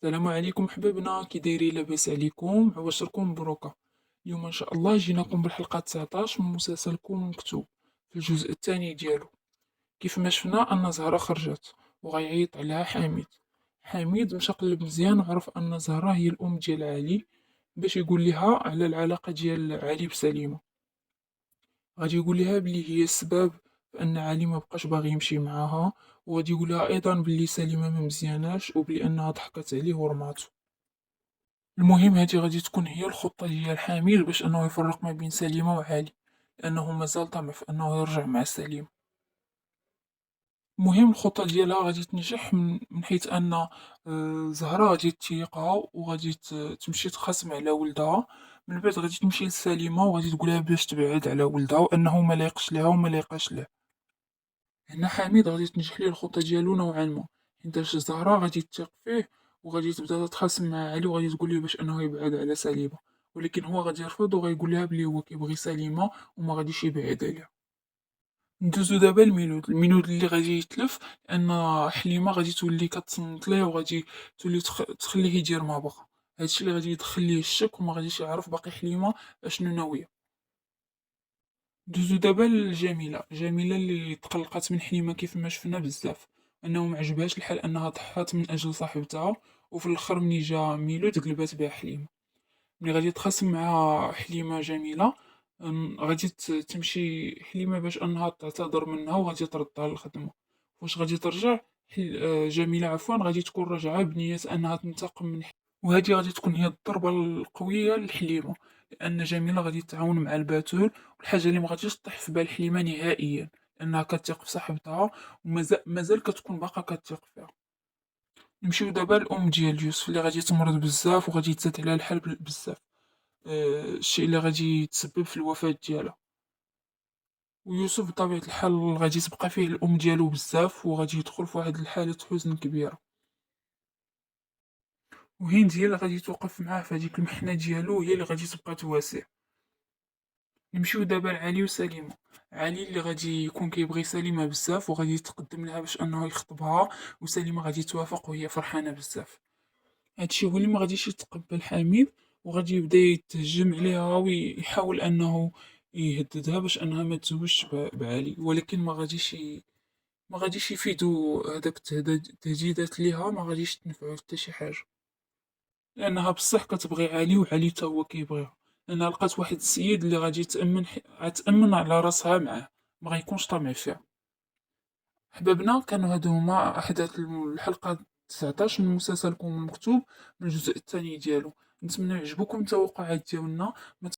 السلام عليكم حبابنا، كي دايرين؟ لاباس عليكم؟ عواشركم مبروكة. اليوم ان شاء الله جيناكم بالحلقة 19 من مسلسلكم مكتوب في الجزء الثاني ديالو. كيف ما شفنا ان زهرة خرجت وغيعيط عليها حميد. حميد مشى قلب مزيان وعرف ان زهرة هي الام ديال علي، باش يقول لها على العلاقة ديال علي بسليمة. غادي يقول لها بلي هي السبب في ان علي ما بقاش باغي يمشي معاها، وغادي يقول لها ايضا بلي سليمة ما مزياناش وبلي انها ضحكت عليه ورماتو. المهم هذه غادي تكون هي الخطة ديال حامل باش انه يفرق ما بين سليمة وعلي، لانه مازال طمع في انه يرجع مع سليم. المهم الخطة ديالها غادي تنجح من حيث ان زهرة غادي تيقها وغادي تمشي تخاصم على ولدها. من بعد غادي تمشي لسليمة وغادي تقولها باش تبعد على ولدها وانه ما لايقش لها وما لايقاش له. هنا حميد غادي تنجح ليه الخطة ديالو نوعا ما، حيتاش زهرة غادي تثق فيه وغادي تبدا تتخاصم مع علي وغادي تقول ليه باش انه يبعد على سليمة، ولكن هو غادي يرفض وغيقول لها بلي هو كيبغي سليمة وما غاديش يبعد عليها. ندوزو دابا المينود اللي غادي يتلف، لان حليمة غادي تولي كتصنت ليه وغادي تولي تخليه يدير ما بغا. هادشي اللي غادي يدخل ليه الشك وما غاديش يعرف باقي حليمة اشنو ناوية. دوزو دابا جميلة اللي تقلقات من حليمة كيف ما شفنا بزاف، انه ما عجبهاش الحال انها ضحات من اجل صاحبتها، وفي الاخر ملي جا ميلود قلبات بها حليمة. ملي غادي تخاصم مع حليمة جميلة، غادي تمشي حليمة باش انها تعتذر منها وغادي تردها للخدمة. واش غادي ترجع جميلة غادي تكون راجعة بنية انها تنتقم من حليمة. وهذه غادي تكون هي الضربة القوية لحليمة، لأن جميلة غادي تعاون مع البتول، والحاجة اللي ما غاديش تطيح في بال حليمة نهائيا، لأنها كتثق في صاحبتها ومازال كتكون باقا كتثق فيها. نمشيو دابا الأم ديال يوسف اللي غادي تمرض بزاف وغادي تزاد عليها الحال بزاف. الشيء اللي غادي يتسبب في الوفاة ديالها. ويوسف بطبيعة الحال غادي تبقى فيه الأم ديالو بزاف وغادي يدخل في واحد الحالة حزن كبيرة. وهند هي اللي غادي توقف معاه في هذيك المحنة ديالو، هي اللي غادي تبقى تواسيه. نمشيو دابا لعلي وسليمة. علي اللي غادي يكون كيبغي سليمة بزاف وغادي يتقدم لها باش انه يخطبها، وسليمة غادي توافق وهي فرحانة بزاف. هادشي هو اللي ما غاديش يتقبل حميد، وغادي يبدا يتهجم عليها ويحاول انه يهددها باش انها ما تزوجش بعلي، ولكن ما غاديش يفيدو هذاك التهديدات ليها، ما غاديش تنفعو حتى شي حاجة، لانها بصح كتبغي علي وعلي حتى هو كيبغيها. لانها لقات واحد السيد اللي غادي غتامن على راسها معاه، ما غيكونش طامع فيها. حبابنا، كانوا هادو هما احداث الحلقه 19 من مسلسلكم المكتوب من الجزء الثاني ديالو. نتمنى يعجبكم التوقعات ديالنا. ما